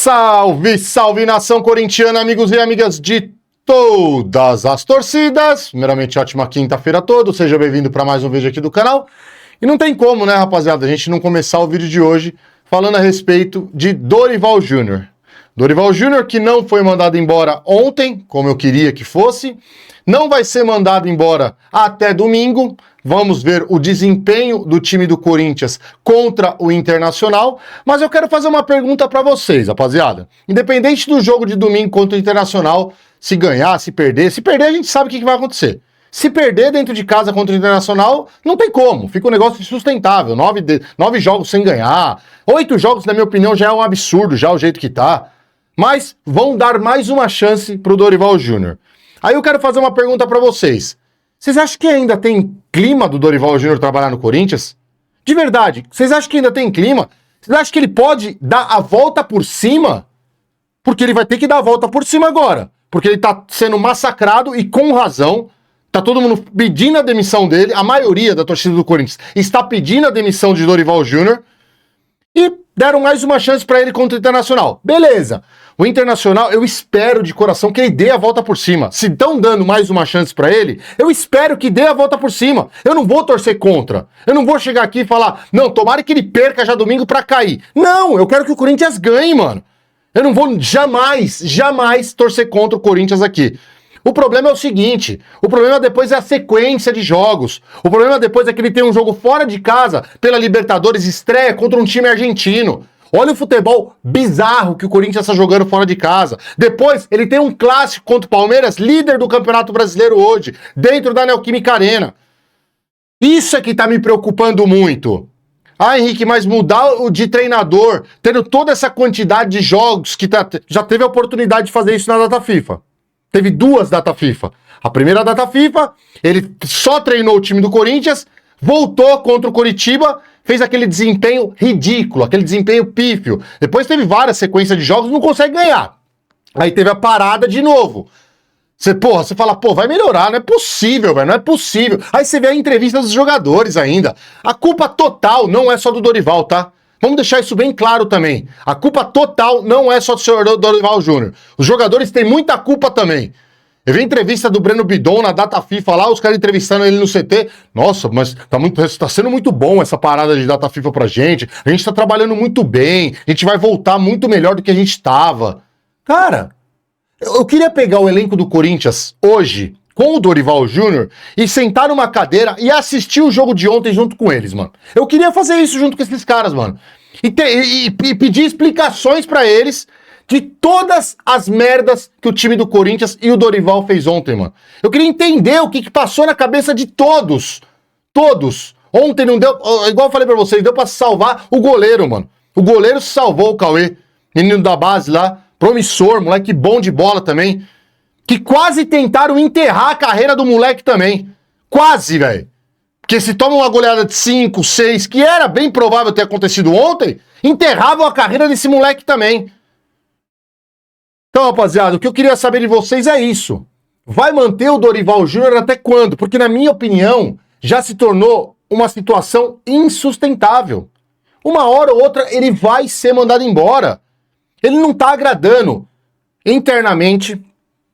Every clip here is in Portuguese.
Salve, salve nação corintiana, amigos e amigas de todas as torcidas. Primeiramente, ótima quinta-feira a todos, seja bem-vindo para mais um vídeo aqui do canal. E não tem como, né, rapaziada, a gente não começar o vídeo de hoje falando a respeito de Dorival Júnior. Dorival Júnior que não foi mandado embora ontem, como eu queria que fosse, não vai ser mandado embora até domingo. Vamos ver o desempenho do time do Corinthians contra o Internacional, mas eu quero fazer uma pergunta para vocês, rapaziada. Independente do jogo de domingo contra o Internacional, se ganhar, se perder a gente sabe o que vai acontecer. Se perder dentro de casa contra o Internacional, não tem como, fica um negócio insustentável, 9 jogos sem ganhar, 8 jogos, na minha opinião, já é um absurdo, já o jeito que tá, mas vão dar mais uma chance pro Dorival Júnior. Aí eu quero fazer uma pergunta para vocês. Vocês acham que ainda tem clima do Dorival Júnior trabalhar no Corinthians? De verdade, vocês acham que ainda tem clima? Vocês acham que ele pode dar a volta por cima? Porque ele vai ter que dar a volta por cima agora. Porque ele tá sendo massacrado e com razão. Tá todo mundo pedindo a demissão dele. A maioria da torcida do Corinthians está pedindo a demissão de Dorival Júnior. E deram mais uma chance para ele contra o Internacional. Beleza. O Internacional, eu espero de coração que ele dê a volta por cima. Se estão dando mais uma chance para ele, eu espero que dê a volta por cima. Eu não vou torcer contra. Eu não vou chegar aqui e falar, não, tomara que ele perca já domingo para cair. Não, eu quero que o Corinthians ganhe, mano. Eu não vou jamais torcer contra o Corinthians aqui. O problema é o seguinte, o problema depois é a sequência de jogos. O problema depois é que ele tem um jogo fora de casa pela Libertadores, estreia contra um time argentino. Olha o futebol bizarro que o Corinthians está jogando fora de casa. Depois, ele tem um clássico contra o Palmeiras, líder do Campeonato Brasileiro hoje, dentro da Neoquímica Arena. Isso é que tá me preocupando muito. Ah, Henrique, mas mudar de treinador, tendo toda essa quantidade de jogos, que já teve a oportunidade de fazer isso na data FIFA. Teve 2 data FIFA. A primeira data FIFA, ele só treinou o time do Corinthians, voltou contra o Coritiba, fez aquele desempenho ridículo, aquele desempenho pífio. Depois teve várias sequências de jogos, não consegue ganhar. Aí teve a parada de novo. Você fala, vai melhorar, não é possível, velho, não é possível. Aí você vê a entrevista dos jogadores ainda. A culpa total não é só do Dorival, tá? Vamos deixar isso bem claro também. A culpa total não é só do senhor Dorival Júnior. Os jogadores têm muita culpa também. Eu vi a entrevista do Breno Bidon na data FIFA lá, os caras entrevistando ele no CT. Nossa, mas tá sendo muito bom essa parada de data FIFA pra gente. A gente tá trabalhando muito bem. A gente vai voltar muito melhor do que a gente tava. Cara, eu queria pegar o elenco do Corinthians hoje com o Dorival Júnior e sentar numa cadeira e assistir o jogo de ontem junto com eles, mano. Eu queria fazer isso junto com esses caras, mano. E pedir explicações pra eles de todas as merdas que o time do Corinthians e o Dorival fez ontem, mano. Eu queria entender o que passou na cabeça de todos. Todos. Ontem não deu, igual eu falei pra vocês, deu pra salvar o goleiro, mano. O goleiro salvou o Cauê, menino da base lá, promissor, moleque bom de bola também. Que quase tentaram enterrar a carreira do moleque também. Quase, velho. Porque se toma uma goleada de 5, 6, que era bem provável ter acontecido ontem, enterravam a carreira desse moleque também. Então, rapaziada, o que eu queria saber de vocês é isso. Vai manter o Dorival Júnior até quando? Porque, na minha opinião, já se tornou uma situação insustentável. Uma hora ou outra ele vai ser mandado embora. Ele não tá agradando internamente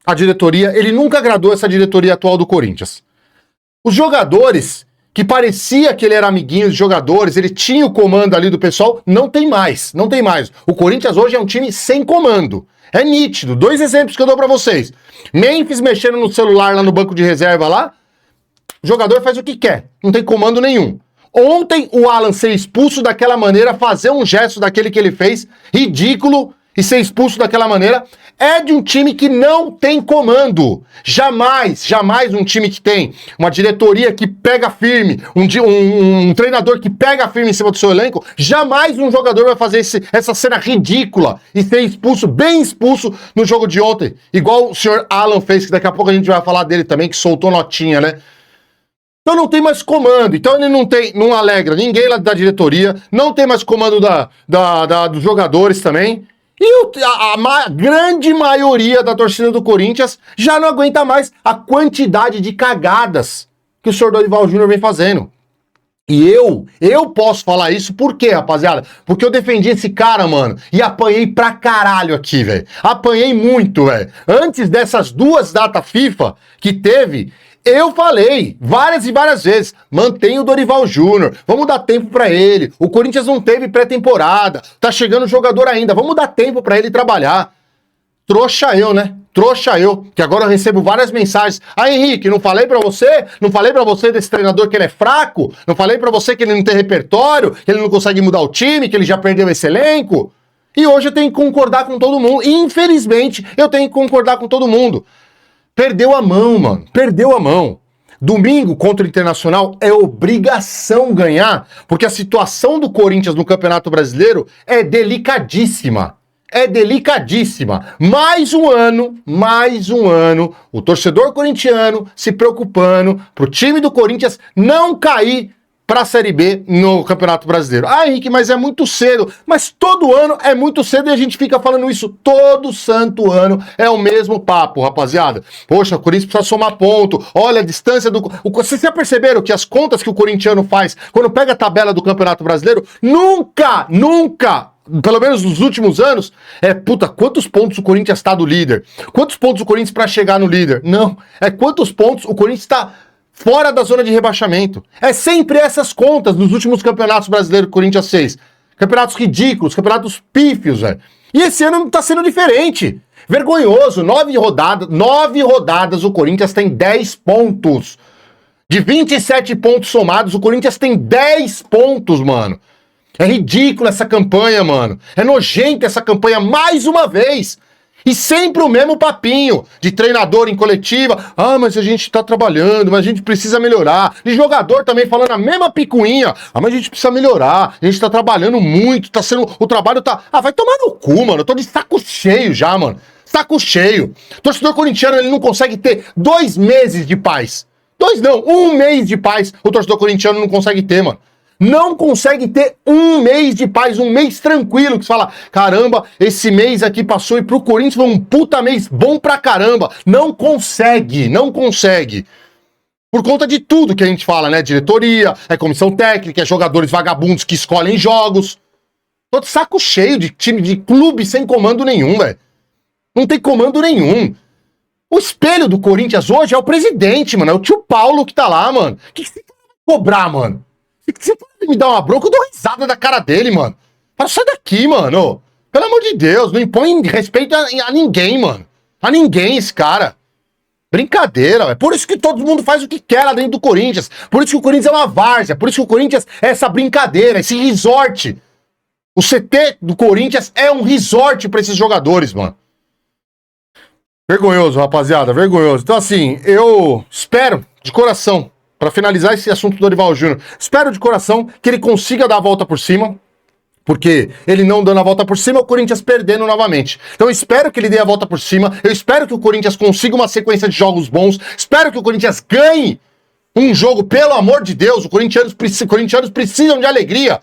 a diretoria, ele nunca agradou essa diretoria atual do Corinthians. Os jogadores, que parecia que ele era amiguinho dos jogadores, ele tinha o comando ali do pessoal, não tem mais. O Corinthians hoje é um time sem comando. É nítido. 2 exemplos que eu dou pra vocês. Memphis mexendo no celular lá no banco de reserva lá, o jogador faz o que quer, não tem comando nenhum. Ontem o Alan ser expulso daquela maneira, fazer um gesto daquele que ele fez, ridículo, e ser expulso daquela maneira, é de um time que não tem comando. Jamais um time que tem uma diretoria que pega firme, um treinador que pega firme em cima do seu elenco, jamais um jogador vai fazer essa cena ridícula e ser expulso, bem expulso no jogo de ontem. Igual o senhor Alan fez, que daqui a pouco a gente vai falar dele também, que soltou notinha, né? Então não tem mais comando, então ele não alegra ninguém lá da diretoria, não tem mais comando dos jogadores também. E a grande maioria da torcida do Corinthians já não aguenta mais a quantidade de cagadas que o senhor Dorival Júnior vem fazendo. E eu posso falar isso por quê, rapaziada? Porque eu defendi esse cara, mano, e apanhei pra caralho aqui, velho. Apanhei muito, velho. Antes dessas 2 datas FIFA que teve, eu falei várias e várias vezes, mantém o Dorival Júnior, vamos dar tempo pra ele. O Corinthians não teve pré-temporada, tá chegando jogador ainda, vamos dar tempo pra ele trabalhar. Trouxa eu, né? Trouxa eu, que agora eu recebo várias mensagens. Ah, Henrique, não falei pra você? Não falei pra você desse treinador que ele é fraco? Não falei pra você que ele não tem repertório? Que ele não consegue mudar o time? Que ele já perdeu esse elenco? E hoje eu tenho que concordar com todo mundo. Infelizmente, eu tenho que concordar com todo mundo. Perdeu a mão, mano. Perdeu a mão. Domingo contra o Internacional é obrigação ganhar, porque a situação do Corinthians no Campeonato Brasileiro é delicadíssima. É delicadíssima. Mais um ano, o torcedor corintiano se preocupando pro time do Corinthians não cair pra Série B no Campeonato Brasileiro. Ah, Henrique, mas é muito cedo. Mas todo ano é muito cedo e a gente fica falando isso todo santo ano. É o mesmo papo, rapaziada. Poxa, o Corinthians precisa somar ponto. Olha a distância do... Vocês já perceberam que as contas que o corintiano faz quando pega a tabela do Campeonato Brasileiro, nunca, pelo menos nos últimos anos, puta, quantos pontos o Corinthians está do líder? Quantos pontos o Corinthians para chegar no líder? Não, quantos pontos o Corinthians está fora da zona de rebaixamento. É sempre essas contas nos últimos campeonatos brasileiros que o Corinthians fez. Campeonatos ridículos, campeonatos pífios, velho. E esse ano não tá sendo diferente. Vergonhoso, 9 rodadas o Corinthians tem 10 pontos. De 27 pontos somados, o Corinthians tem 10 pontos, mano. É ridícula essa campanha, mano. É nojenta essa campanha mais uma vez. E sempre o mesmo papinho de treinador em coletiva. Ah, mas a gente tá trabalhando, mas a gente precisa melhorar. De jogador também falando a mesma picuinha. Ah, mas a gente precisa melhorar. A gente tá trabalhando muito, tá sendo... O trabalho tá... Ah, vai tomar no cu, mano. Eu tô de saco cheio já, mano. Saco cheio. O torcedor corintiano, ele não consegue ter 2 meses de paz. 2 não, 1 mês de paz. O torcedor corintiano não consegue ter, mano. Não consegue ter 1 mês de paz, 1 mês tranquilo, que você fala, caramba, esse mês aqui passou e pro Corinthians foi um puta mês bom pra caramba. Não consegue. Por conta de tudo que a gente fala, né? Diretoria, comissão técnica, jogadores vagabundos que escolhem jogos. Tô de saco cheio de time, de clube sem comando nenhum, velho. Não tem comando nenhum. O espelho do Corinthians hoje é o presidente, mano. É o tio Paulo que tá lá, mano. O que você vai cobrar, mano? Se você me dá uma bronca, eu dou risada da cara dele, mano. Fala, sai daqui, mano. Pelo amor de Deus, não impõe respeito a ninguém, mano. A ninguém, esse cara. Brincadeira, velho. Por isso que todo mundo faz o que quer lá dentro do Corinthians. Por isso que o Corinthians é uma várzea. Por isso que o Corinthians é essa brincadeira, esse resort. O CT do Corinthians é um resort pra esses jogadores, mano. Vergonhoso, rapaziada, vergonhoso. Então, assim, eu espero, de coração, pra finalizar esse assunto do Dorival Júnior, espero de coração que ele consiga dar a volta por cima, porque ele não dando a volta por cima, o Corinthians perdendo novamente. Então eu espero que ele dê a volta por cima, eu espero que o Corinthians consiga uma sequência de jogos bons, espero que o Corinthians ganhe um jogo, pelo amor de Deus, os corintianos precisam de alegria.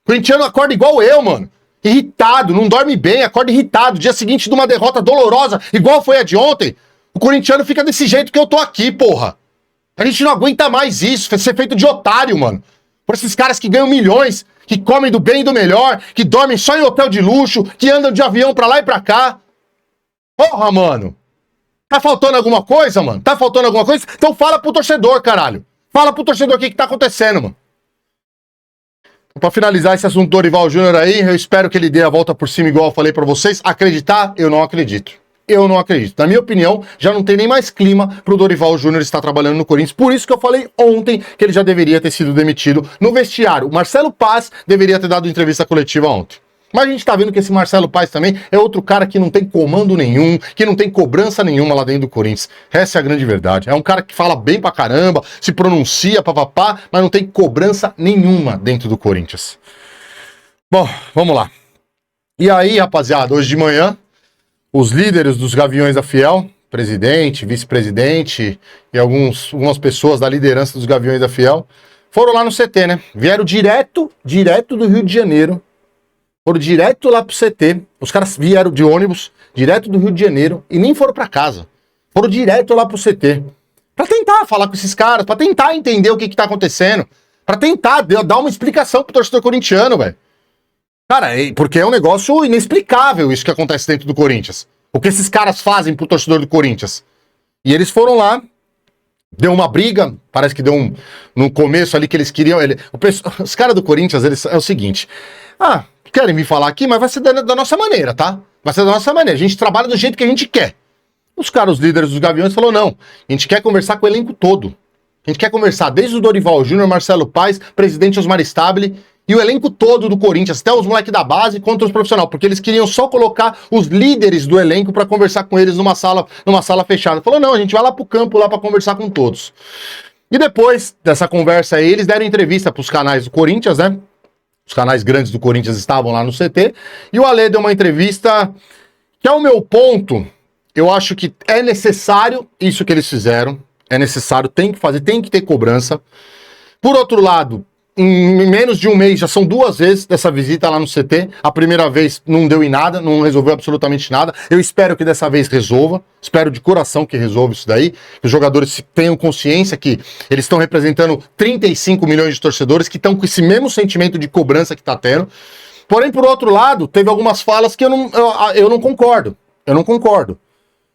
O corintiano acorda igual eu, mano. Irritado, não dorme bem, acorda irritado. Dia seguinte de uma derrota dolorosa, igual foi a de ontem, o corintiano fica desse jeito que eu tô aqui, porra. A gente não aguenta mais isso, ser feito de otário, mano. Por esses caras que ganham milhões, que comem do bem e do melhor, que dormem só em hotel de luxo, que andam de avião pra lá e pra cá. Porra, mano. Tá faltando alguma coisa, mano? Tá faltando alguma coisa? Então fala pro torcedor, caralho. Fala pro torcedor o que tá acontecendo, mano. Pra finalizar esse assunto do Dorival Júnior aí, eu espero que ele dê a volta por cima, igual eu falei pra vocês. Acreditar, eu não acredito. Eu não acredito. Na minha opinião, já não tem nem mais clima pro Dorival Júnior estar trabalhando no Corinthians. Por isso que eu falei ontem que ele já deveria ter sido demitido no vestiário. O Marcelo Paz deveria ter dado entrevista coletiva ontem. Mas a gente tá vendo que esse Marcelo Paz também é outro cara que não tem comando nenhum, que não tem cobrança nenhuma lá dentro do Corinthians. Essa é a grande verdade. É um cara que fala bem pra caramba, se pronuncia, papapá, mas não tem cobrança nenhuma dentro do Corinthians. Bom, vamos lá. E aí, rapaziada, hoje de manhã, os líderes dos Gaviões da Fiel, presidente, vice-presidente e algumas pessoas da liderança dos Gaviões da Fiel, foram lá no CT, né? Vieram direto do Rio de Janeiro. Foram direto lá pro CT, os caras vieram de ônibus, direto do Rio de Janeiro, e nem foram pra casa. Foram direto lá pro CT. Pra tentar falar com esses caras, pra tentar entender o que tá acontecendo. Pra tentar dar uma explicação pro torcedor corintiano, velho. Cara, porque é um negócio inexplicável isso que acontece dentro do Corinthians. O que esses caras fazem pro torcedor do Corinthians. E eles foram lá, deu uma briga, parece que deu no começo ali que eles queriam... os caras do Corinthians, é o seguinte, querem vir falar aqui, mas vai ser da nossa maneira, tá? Vai ser da nossa maneira, a gente trabalha do jeito que a gente quer. Os caras, os líderes dos Gaviões, falaram, não, a gente quer conversar com o elenco todo. A gente quer conversar desde o Dorival Júnior, Marcelo Paes, presidente Osmar Stabile, e o elenco todo do Corinthians, até os moleques da base contra os profissionais, porque eles queriam só colocar os líderes do elenco pra conversar com eles numa sala fechada. Falou, não, a gente vai lá pro campo lá pra conversar com todos. E depois dessa conversa aí, eles deram entrevista pros canais do Corinthians, né? Os canais grandes do Corinthians estavam lá no CT, e o Ale deu uma entrevista que, ao meu ponto, eu acho que é necessário isso que eles fizeram, é necessário, tem que fazer, tem que ter cobrança. Por outro lado, em menos de um mês, já são 2 vezes dessa visita lá no CT. A primeira vez não deu em nada, não resolveu absolutamente nada. Eu espero que dessa vez resolva. Espero de coração que resolva isso daí. Que os jogadores tenham consciência que eles estão representando 35 milhões de torcedores que estão com esse mesmo sentimento de cobrança que tá tendo. Porém, por outro lado, teve algumas falas que eu não concordo. Eu não concordo.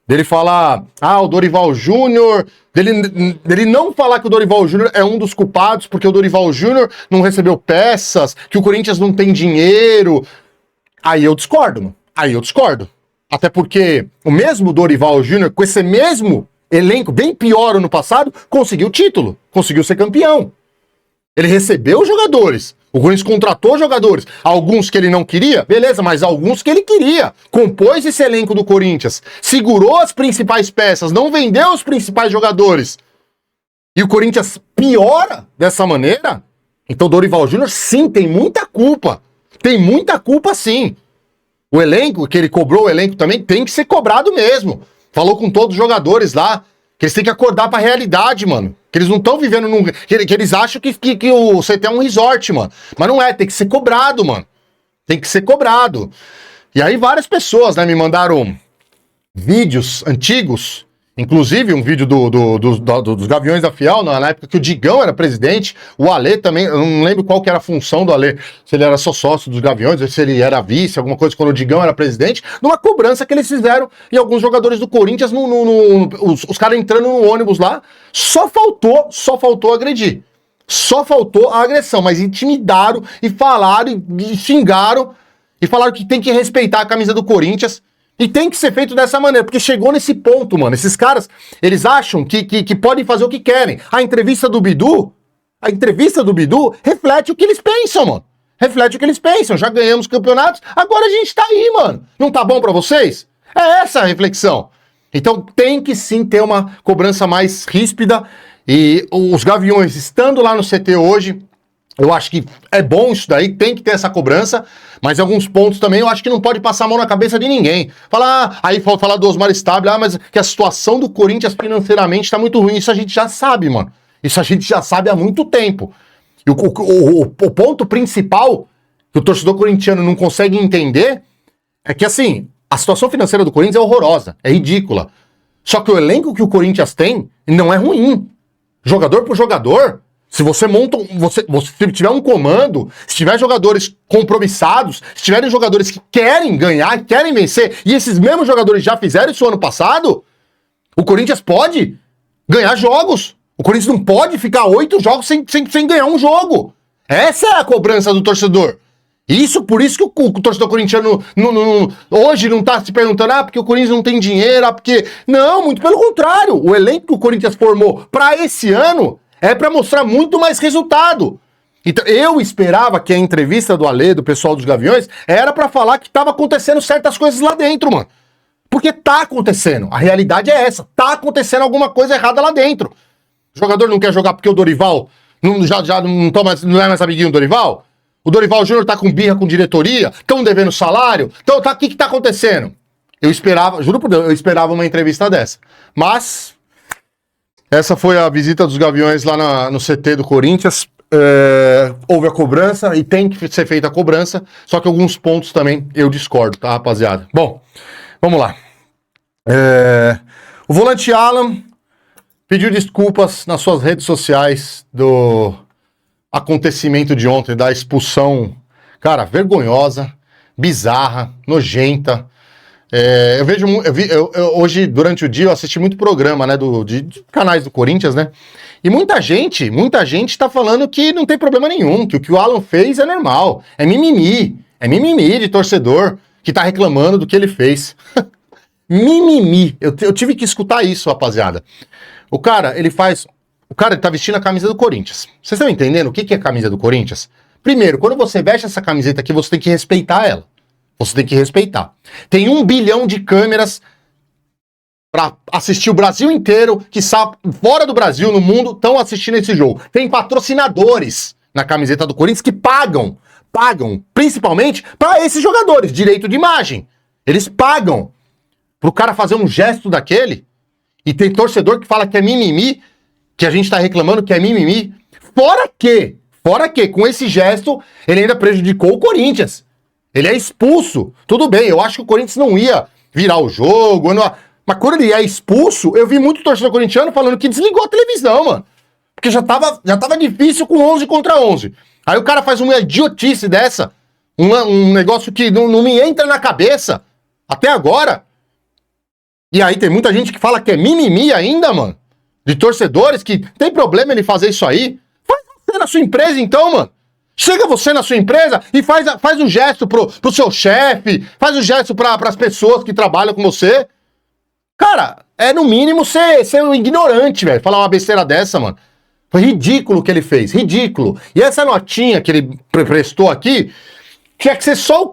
Dele falar, o Dorival Júnior, dele não falar que o Dorival Júnior é um dos culpados, porque o Dorival Júnior não recebeu peças, que o Corinthians não tem dinheiro. Aí eu discordo, mano. Aí eu discordo. Até porque o mesmo Dorival Júnior, com esse mesmo elenco, bem pior ano passado, conseguiu o título, conseguiu ser campeão. Ele recebeu jogadores. O Corinthians contratou jogadores. Alguns que ele não queria, beleza, mas alguns que ele queria. Compôs esse elenco do Corinthians. Segurou as principais peças, não vendeu os principais jogadores. E o Corinthians piora dessa maneira? Então Dorival Júnior, sim, tem muita culpa. Tem muita culpa, sim. O elenco, que ele cobrou o elenco também, tem que ser cobrado mesmo. Falou com todos os jogadores lá. Que eles têm que acordar pra realidade, mano. Que eles não estão vivendo num... Que eles acham que o CT é um resort, mano. Mas não é, tem que ser cobrado, mano. Tem que ser cobrado. E aí várias pessoas, né, me mandaram vídeos antigos, inclusive um vídeo dos Gaviões da Fiel, na época que o Digão era presidente, o Ale também, eu não lembro qual que era a função do Ale, se ele era só sócio dos Gaviões, ou se ele era vice, alguma coisa, quando o Digão era presidente, numa cobrança que eles fizeram, e alguns jogadores do Corinthians, os caras entrando no ônibus lá, só faltou agredir. Só faltou a agressão, mas intimidaram, e falaram, e xingaram, e falaram que tem que respeitar a camisa do Corinthians. E tem que ser feito dessa maneira, porque chegou nesse ponto, mano. Esses caras, eles acham que podem fazer o que querem. A entrevista do Bidu reflete o que eles pensam, mano. Reflete o que eles pensam. Já ganhamos campeonatos, agora a gente tá aí, mano. Não tá bom pra vocês? É essa a reflexão. Então tem que sim ter uma cobrança mais ríspida. E os Gaviões estando lá no CT hoje, eu acho que é bom isso daí, tem que ter essa cobrança, mas em alguns pontos também eu acho que não pode passar a mão na cabeça de ninguém. Falar do Osmar Stabile, mas que a situação do Corinthians financeiramente tá muito ruim, isso a gente já sabe, mano. Isso a gente já sabe há muito tempo. E o ponto principal que o torcedor corintiano não consegue entender é que, assim, a situação financeira do Corinthians é horrorosa, é ridícula. Só que o elenco que o Corinthians tem não é ruim. Jogador por jogador... Se você monta, se tiver um comando, se tiver jogadores compromissados, se tiverem jogadores que querem ganhar, querem vencer, e esses mesmos jogadores já fizeram isso ano passado, o Corinthians pode ganhar jogos. O Corinthians não pode ficar 8 jogos sem ganhar um jogo. Essa é a cobrança do torcedor. Por isso que o torcedor corintiano hoje não tá se perguntando, porque o Corinthians não tem dinheiro, porque... Não, muito pelo contrário. O elenco que o Corinthians formou para esse ano... é pra mostrar muito mais resultado. Então, eu esperava que a entrevista do Ale, do pessoal dos Gaviões, era pra falar que tava acontecendo certas coisas lá dentro, mano. Porque tá acontecendo. A realidade é essa. Tá acontecendo alguma coisa errada lá dentro. O jogador não quer jogar porque o Dorival já não é mais amiguinho do Dorival? O Dorival Júnior tá com birra com diretoria? Estão devendo salário? Então, o que tá acontecendo? Eu esperava, juro por Deus, eu esperava uma entrevista dessa. Mas... essa foi a visita dos Gaviões lá no CT do Corinthians. Houve a cobrança e tem que ser feita a cobrança, só que alguns pontos também eu discordo, tá, rapaziada? Bom, vamos lá. O volante Alan pediu desculpas nas suas redes sociais acontecimento de ontem, da expulsão, cara, vergonhosa, bizarra, nojenta. Hoje, durante o dia, eu assisti muito programa, né, de canais do Corinthians, né? E muita gente tá falando que não tem problema nenhum, que o que o Alan fez é normal. É mimimi de torcedor que tá reclamando do que ele fez. Mimimi. Eu tive que escutar isso, rapaziada. O cara tá vestindo a camisa do Corinthians. Vocês estão entendendo o que é a camisa do Corinthians? Primeiro, quando você veste essa camiseta aqui, você tem que respeitar ela. Você tem que respeitar. Tem 1 bilhão de câmeras para assistir o Brasil inteiro, que fora do Brasil, no mundo, estão assistindo esse jogo. Tem patrocinadores na camiseta do Corinthians que pagam principalmente para esses jogadores, direito de imagem. Eles pagam pro cara fazer um gesto daquele, e tem torcedor que fala que é mimimi, que a gente tá reclamando que é mimimi, fora que com esse gesto ele ainda prejudicou o Corinthians. Ele é expulso. Tudo bem, eu acho que o Corinthians não ia virar o jogo, mas quando ele é expulso, eu vi muito torcedor corintiano falando que desligou a televisão, mano. Porque já tava difícil com 11 contra 11. Aí o cara faz uma idiotice dessa, um negócio que não me entra na cabeça, até agora. E aí tem muita gente que fala que é mimimi ainda, mano. De torcedores que tem problema ele fazer isso aí. Faz você na sua empresa então, mano. Chega você na sua empresa e faz um gesto pro seu chefe, faz um gesto pras pessoas que trabalham com você. Cara, é no mínimo ser um ignorante, velho. Falar uma besteira dessa, mano. Foi ridículo o que ele fez, ridículo. E essa notinha que ele prestou aqui, tinha que ser só o...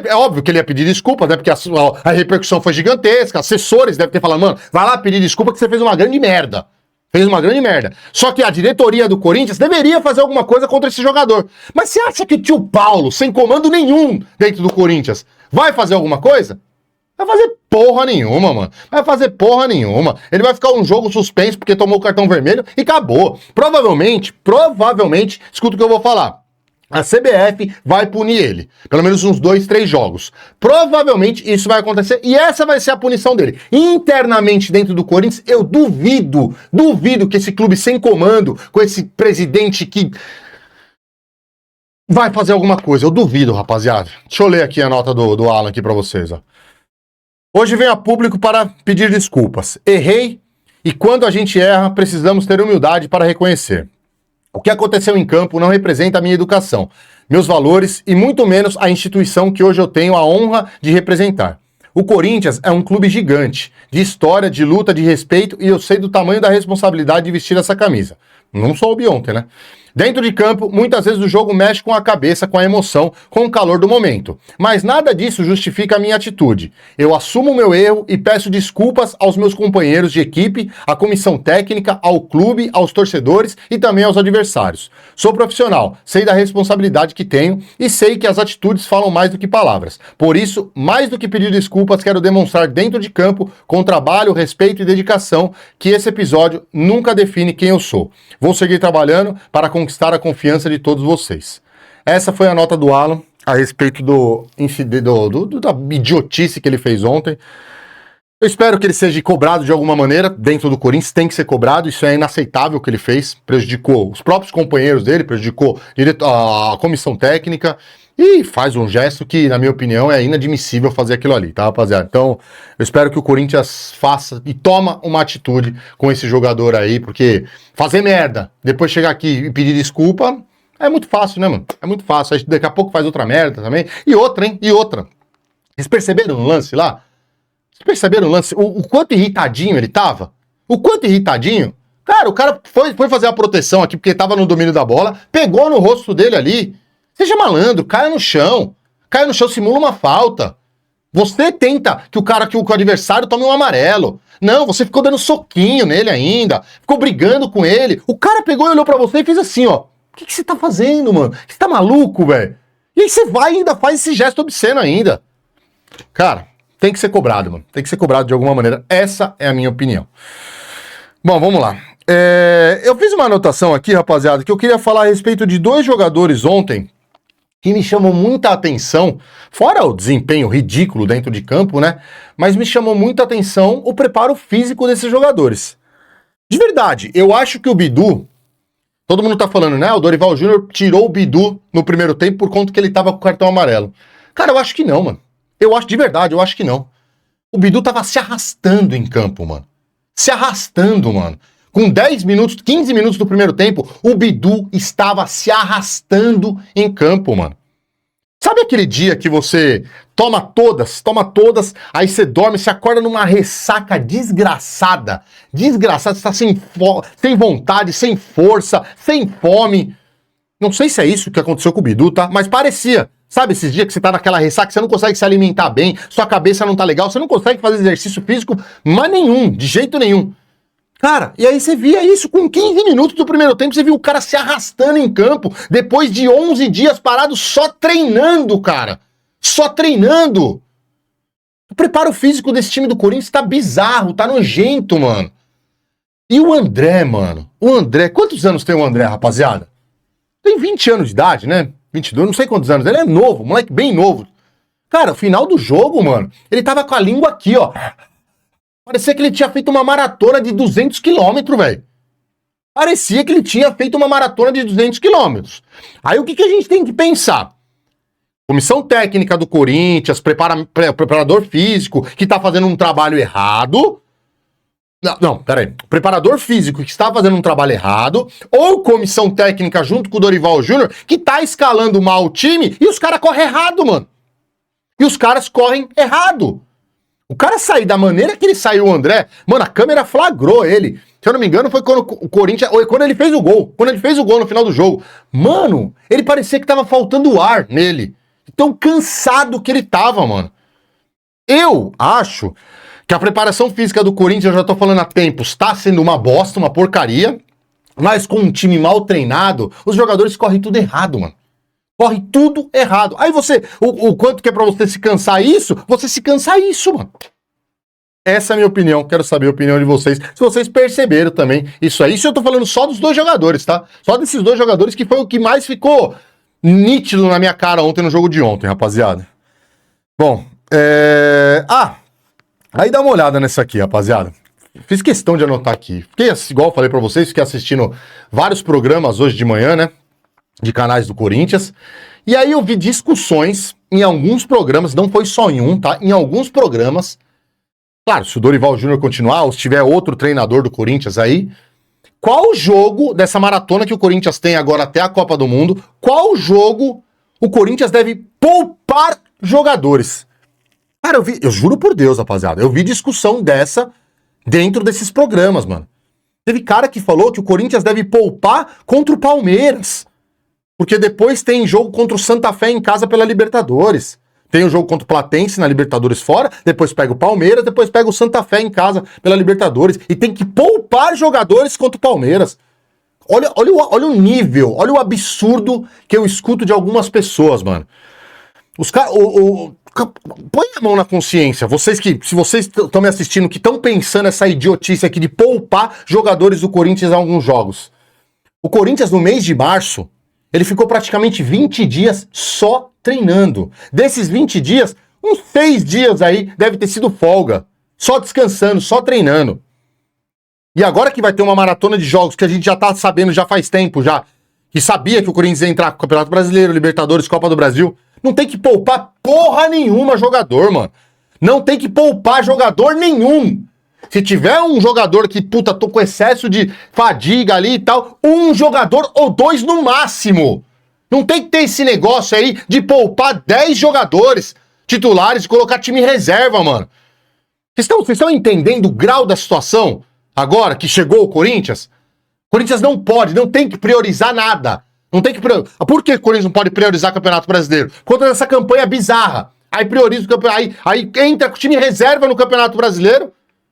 É óbvio que ele ia pedir desculpas, né? Porque a repercussão foi gigantesca. Assessores devem ter falado, mano, vai lá pedir desculpa que você fez uma grande merda. Fez uma grande merda. Só que a diretoria do Corinthians deveria fazer alguma coisa contra esse jogador. Mas você acha que o tio Paulo, sem comando nenhum dentro do Corinthians, vai fazer alguma coisa? Vai fazer porra nenhuma, mano. Vai fazer porra nenhuma. Ele vai ficar um jogo suspenso porque tomou o cartão vermelho e acabou. Provavelmente, escuta o que eu vou falar. A CBF vai punir ele. Pelo menos uns 2, 3 jogos. Provavelmente isso vai acontecer e essa vai ser a punição dele. Internamente dentro do Corinthians, eu duvido que esse clube sem comando, com esse presidente que vai fazer alguma coisa. Eu duvido, rapaziada. Deixa eu ler aqui a nota do Alan aqui pra vocês, ó. Hoje venho a público para pedir desculpas. Errei e quando a gente erra, precisamos ter humildade para reconhecer. O que aconteceu em campo não representa a minha educação, meus valores e muito menos a instituição que hoje eu tenho a honra de representar. O Corinthians é um clube gigante, de história, de luta, de respeito e eu sei do tamanho da responsabilidade de vestir essa camisa. Não soube ontem, né? Dentro de campo, muitas vezes o jogo mexe com a cabeça, com a emoção, com o calor do momento. Mas nada disso justifica a minha atitude. Eu assumo o meu erro e peço desculpas aos meus companheiros de equipe, à comissão técnica, ao clube, aos torcedores e também aos adversários. Sou profissional, sei da responsabilidade que tenho e sei que as atitudes falam mais do que palavras. Por isso, mais do que pedir desculpas, quero demonstrar dentro de campo, com trabalho, respeito e dedicação, que esse episódio nunca define quem eu sou. Vou seguir trabalhando para conquistar a confiança de todos vocês. Essa foi a nota do Alan a respeito da idiotice que ele fez ontem. Eu espero que ele seja cobrado de alguma maneira dentro do Corinthians, tem que ser cobrado, isso é inaceitável o que ele fez, prejudicou os próprios companheiros dele, prejudicou a comissão técnica e faz um gesto que, na minha opinião, é inadmissível fazer aquilo ali, tá, rapaziada? Então, eu espero que o Corinthians faça e toma uma atitude com esse jogador aí, porque fazer merda, depois chegar aqui e pedir desculpa, é muito fácil, né, mano? É muito fácil, aí daqui a pouco faz outra merda também. E outra, hein? E outra. Vocês perceberam no lance lá? Vocês perceberam o lance? O quanto irritadinho ele tava? O quanto irritadinho? Cara, o cara foi fazer a proteção aqui porque tava no domínio da bola, pegou no rosto dele ali. Seja malandro, caia no chão, simula uma falta. Você tenta que o adversário tome um amarelo. Não, você ficou dando soquinho nele ainda, ficou brigando com ele. O cara pegou e olhou pra você e fez assim, ó. O que você tá fazendo, mano? Você tá maluco, velho? E aí você vai e ainda faz esse gesto obsceno ainda. Cara, tem que ser cobrado, mano. Tem que ser cobrado de alguma maneira. Essa é a minha opinião. Bom, vamos lá. Eu fiz uma anotação aqui, rapaziada, que eu queria falar a respeito de 2 jogadores ontem que me chamou muita atenção, fora o desempenho ridículo dentro de campo, né? Mas me chamou muita atenção o preparo físico desses jogadores. De verdade, eu acho que o Bidu Todo mundo tá falando, né? O Dorival Júnior tirou o Bidu no primeiro tempo por conta que ele tava com o cartão amarelo. Cara, eu acho que não, mano. Eu acho de verdade, eu acho que não. O Bidu tava se arrastando em campo, mano. Se arrastando, mano. Com 10 minutos, 15 minutos do primeiro tempo, o Bidu estava se arrastando em campo, mano. Sabe aquele dia que você toma todas, aí você dorme, você acorda numa ressaca desgraçada, você tá sem vontade, sem força, sem fome. Não sei se é isso que aconteceu com o Bidu, tá? Mas parecia. Sabe esses dias que você tá naquela ressaca, você não consegue se alimentar bem, sua cabeça não tá legal, você não consegue fazer exercício físico, mas nenhum, de jeito nenhum. Cara, e aí você via isso com 15 minutos do primeiro tempo, você viu o cara se arrastando em campo, depois de 11 dias parado só treinando, cara. Só treinando. O preparo físico desse time do Corinthians tá bizarro, tá nojento, mano. E o André, mano? O André, quantos anos tem o André, rapaziada? Tem 20 anos de idade, né? 22, não sei quantos anos. Ele é novo, moleque bem novo. Cara, o final do jogo, mano, ele tava com a língua aqui, ó. Parecia que ele tinha feito uma maratona de 200 quilômetros, velho. Parecia que ele tinha feito uma maratona de 200 quilômetros. Aí o que a gente tem que pensar? Comissão técnica do Corinthians, preparador físico, que tá fazendo um trabalho errado. Não, peraí. Preparador físico que está fazendo um trabalho errado, ou comissão técnica junto com o Dorival Júnior, que tá escalando mal o time, e os caras correm errado, mano. E os caras correm errado. O cara sair da maneira que ele saiu, o André, mano, a câmera flagrou ele. Se eu não me engano, foi quando o Corinthians, quando ele fez o gol. Quando ele fez o gol no final do jogo. Mano, ele parecia que tava faltando ar nele. Tão cansado que ele tava, mano. Eu acho que a preparação física do Corinthians, eu já tô falando há tempos, tá sendo uma bosta, uma porcaria. Mas com um time mal treinado, os jogadores correm tudo errado, mano. Corre tudo errado. Aí você, o quanto que é pra você se cansar isso, você se cansa isso, mano. Essa é a minha opinião, quero saber a opinião de vocês, se vocês perceberam também isso aí. Isso eu tô falando só dos dois jogadores, tá? Só desses dois jogadores que foi o que mais ficou nítido na minha cara ontem no jogo de ontem, rapaziada. Bom, aí dá uma olhada nessa aqui, rapaziada. Fiz questão de anotar aqui. Fiquei, igual eu falei pra vocês, fiquei assistindo vários programas hoje de manhã, né? De canais do Corinthians, e aí eu vi discussões em alguns programas, não foi só em um, tá? Em alguns programas, claro, se o Dorival Júnior continuar, ou se tiver outro treinador do Corinthians aí, qual jogo dessa maratona que o Corinthians tem agora até a Copa do Mundo, qual jogo o Corinthians deve poupar jogadores? Cara, eu juro por Deus, rapaziada, eu vi discussão dessa dentro desses programas, mano. Teve cara que falou que o Corinthians deve poupar contra o Palmeiras. Porque depois tem jogo contra o Santa Fé em casa pela Libertadores. Tem o jogo contra o Platense na Libertadores fora, depois pega o Palmeiras, depois pega o Santa Fé em casa pela Libertadores. E tem que poupar jogadores contra o Palmeiras. Olha o nível, olha o absurdo que eu escuto de algumas pessoas, mano. Os caras... Põe a mão na consciência, vocês que, se vocês estão me assistindo, que estão pensando essa idiotice aqui de poupar jogadores do Corinthians em alguns jogos. O Corinthians, no mês de março, ele ficou praticamente 20 dias só treinando. Desses 20 dias, uns 6 dias aí deve ter sido folga. Só descansando, só treinando. E agora que vai ter uma maratona de jogos que a gente já tá sabendo já faz tempo já, que sabia que o Corinthians ia entrar com o Campeonato Brasileiro, Libertadores, Copa do Brasil, não tem que poupar porra nenhuma jogador, mano. Não tem que poupar jogador nenhum. Se tiver um jogador que, puta, tô com excesso de fadiga ali e tal, um jogador ou dois no máximo. Não tem que ter esse negócio aí de poupar 10 jogadores titulares e colocar time em reserva, mano. Vocês estão entendendo o grau da situação agora que chegou o Corinthians? O Corinthians não pode, não tem que priorizar nada. Não tem que priorizar. Por que o Corinthians não pode priorizar o Campeonato Brasileiro? Contra essa campanha bizarra. Aí prioriza o campeonato, aí entra com o time em reserva no Campeonato Brasileiro,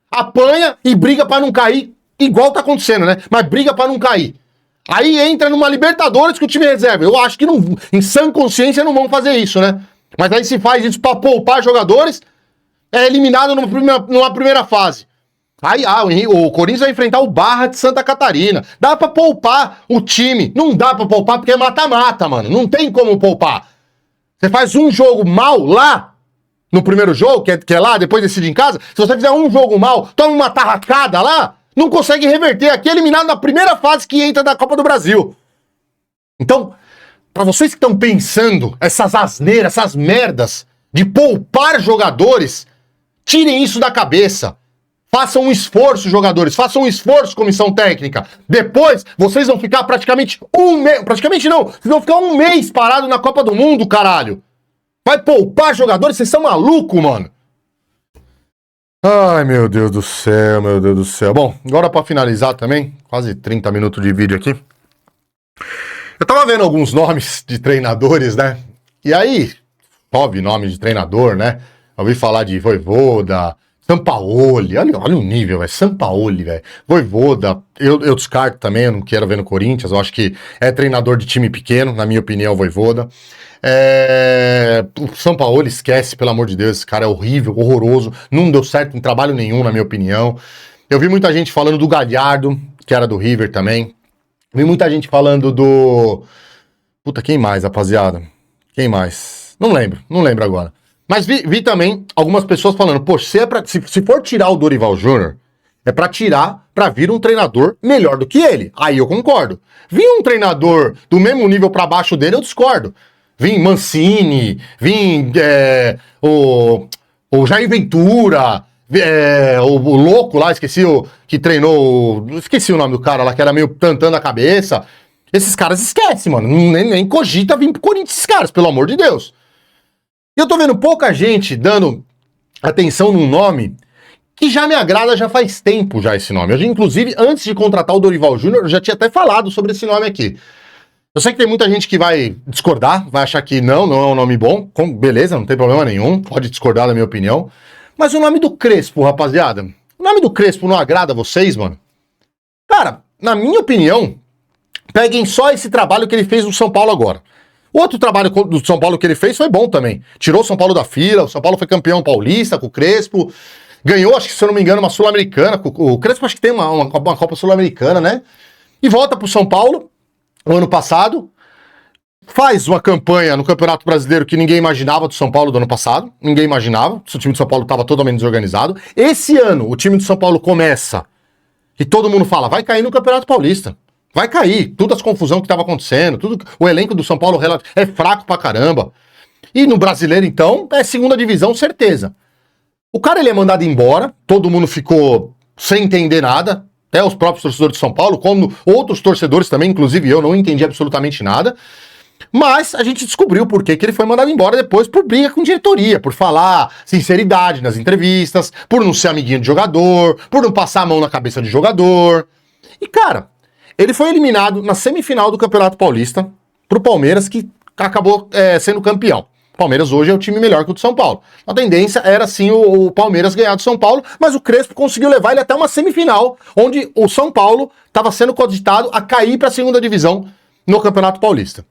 apanha e briga pra não cair, igual tá acontecendo, né? Mas briga pra não cair. Aí entra numa Libertadores com o time reserva. Eu acho que não, em sã consciência não vão fazer isso, né? Mas aí se faz isso pra poupar jogadores, é eliminado numa primeira fase. Aí o Corinthians vai enfrentar o Barra de Santa Catarina. Dá pra poupar o time. Não dá pra poupar porque é mata-mata, mano. Não tem como poupar. Você faz um jogo mal lá, no primeiro jogo, que é lá, depois decide em casa. Se você fizer um jogo mal, toma uma tarracada lá, Não consegue reverter aqui, eliminado na primeira fase que entra da Copa do Brasil. Então, para vocês que estão pensando essas asneiras, essas merdas de poupar jogadores, tirem isso da cabeça. Façam um esforço, jogadores. Façam um esforço, comissão técnica. Depois, vocês vão ficar praticamente um mês... Praticamente não. Vocês vão ficar um mês parado na Copa do Mundo, caralho. Vai poupar jogadores? Vocês são malucos, mano. Ai, meu Deus do céu, meu Deus do céu. Bom, agora pra finalizar também, quase 30 minutos de vídeo aqui. Eu tava vendo alguns nomes de treinadores, né? E aí, 9 nomes de treinador, né? Eu ouvi falar de Vojvoda, Sampaoli, olha o nível, velho. Sampaoli, velho. Vojvoda, eu descarto também, eu não quero ver no Corinthians, eu acho que é treinador de time pequeno, na minha opinião, Vojvoda. O Sampaoli, esquece, pelo amor de Deus, esse cara é horrível, horroroso, não deu certo em trabalho nenhum, na minha opinião. Eu vi muita gente falando do Galhardo, que era do River também. Vi muita gente falando do... Puta, quem mais, rapaziada? Quem mais? Não lembro agora. Mas vi também algumas pessoas falando, poxa, se for tirar o Dorival Júnior, é pra tirar, pra vir um treinador melhor do que ele. Aí eu concordo. Vir um treinador do mesmo nível pra baixo dele, eu discordo. Vim Mancini, o Jair Ventura, o louco lá, que treinou, esqueci o nome do cara lá, que era meio tantando a cabeça. Esses caras esquecem, mano, nem cogita vir pro Corinthians esses caras, pelo amor de Deus. E eu tô vendo pouca gente dando atenção num nome que já me agrada já faz tempo já esse nome. Eu, inclusive, antes de contratar o Dorival Júnior, eu já tinha até falado sobre esse nome aqui. Eu sei que tem muita gente que vai discordar, vai achar que não é um nome bom. Beleza, não tem problema nenhum, pode discordar da minha opinião. Mas o nome do Crespo, rapaziada, o nome do Crespo não agrada a vocês, mano? Cara, na minha opinião, peguem só esse trabalho que ele fez no São Paulo agora. O outro trabalho do São Paulo que ele fez foi bom também. Tirou o São Paulo da fila, o São Paulo foi campeão paulista com o Crespo. Ganhou, acho que se eu não me engano, uma Sul-Americana. O Crespo acho que tem uma Copa Sul-Americana, né? E volta pro São Paulo, no ano passado. Faz uma campanha no Campeonato Brasileiro que ninguém imaginava do São Paulo do ano passado. Ninguém imaginava. O time de São Paulo estava totalmente desorganizado. Esse ano, o time de São Paulo começa e todo mundo fala, vai cair no Campeonato Paulista. Vai cair. Todas as confusões que estava acontecendo, o elenco do São Paulo é fraco pra caramba. E no Brasileiro, então, é segunda divisão, certeza. O cara, ele é mandado embora, todo mundo ficou sem entender nada, até os próprios torcedores de São Paulo, como outros torcedores também, inclusive eu, não entendi absolutamente nada. Mas a gente descobriu por que ele foi mandado embora depois por briga com diretoria, por falar sinceridade nas entrevistas, por não ser amiguinho de jogador, por não passar a mão na cabeça de jogador. E, cara, ele foi eliminado na semifinal do Campeonato Paulista pro Palmeiras, que acabou sendo campeão. O Palmeiras hoje é o time melhor que o do São Paulo. A tendência era sim o Palmeiras ganhar do São Paulo, mas o Crespo conseguiu levar ele até uma semifinal, onde o São Paulo estava sendo cogitado a cair para a segunda divisão no Campeonato Paulista.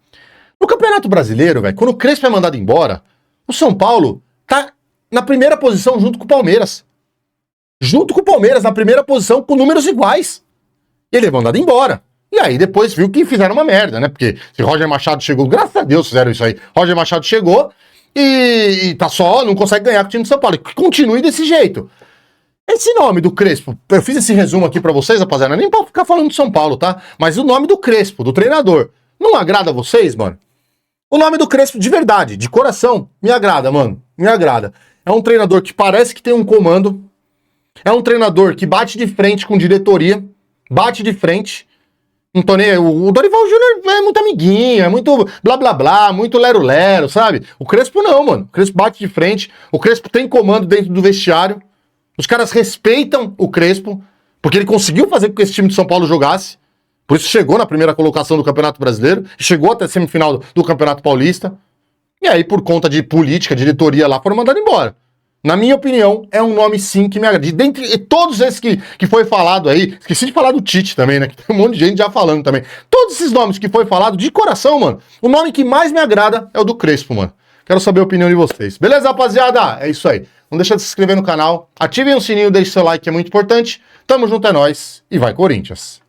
No Campeonato Brasileiro, velho, quando o Crespo é mandado embora, o São Paulo tá na primeira posição junto com o Palmeiras. Junto com o Palmeiras, na primeira posição, com números iguais. Ele é mandado embora. E aí depois viu que fizeram uma merda, né? Porque se Roger Machado chegou, graças a Deus fizeram isso aí. Roger Machado chegou e tá só, não consegue ganhar com o time de São Paulo. Que continue desse jeito. Esse nome do Crespo, eu fiz esse resumo aqui pra vocês, rapaziada, nem pra ficar falando de São Paulo, tá? Mas o nome do Crespo, do treinador, não agrada a vocês, mano? O nome do Crespo, de verdade, de coração, me agrada, mano. Me agrada. É um treinador que parece que tem um comando. É um treinador que bate de frente com diretoria. Bate de frente. Então, o Dorival Júnior é muito amiguinho, é muito blá blá blá, muito lero-lero, sabe? O Crespo não, mano. O Crespo bate de frente. O Crespo tem comando dentro do vestiário. Os caras respeitam o Crespo, porque ele conseguiu fazer com que esse time de São Paulo jogasse. Por isso chegou na primeira colocação do Campeonato Brasileiro, chegou até a semifinal do Campeonato Paulista, e aí por conta de política, diretoria lá, foram mandados embora. Na minha opinião, é um nome sim que me agrada. Dentre todos esses que foi falado aí, esqueci de falar do Tite também, né, que tem um monte de gente já falando também. Todos esses nomes que foi falado, de coração, mano, o nome que mais me agrada é o do Crespo, mano. Quero saber a opinião de vocês. Beleza, rapaziada? É isso aí. Não deixa de se inscrever no canal, ativem o sininho, deixe seu like, que é muito importante. Tamo junto, é nóis, e vai Corinthians!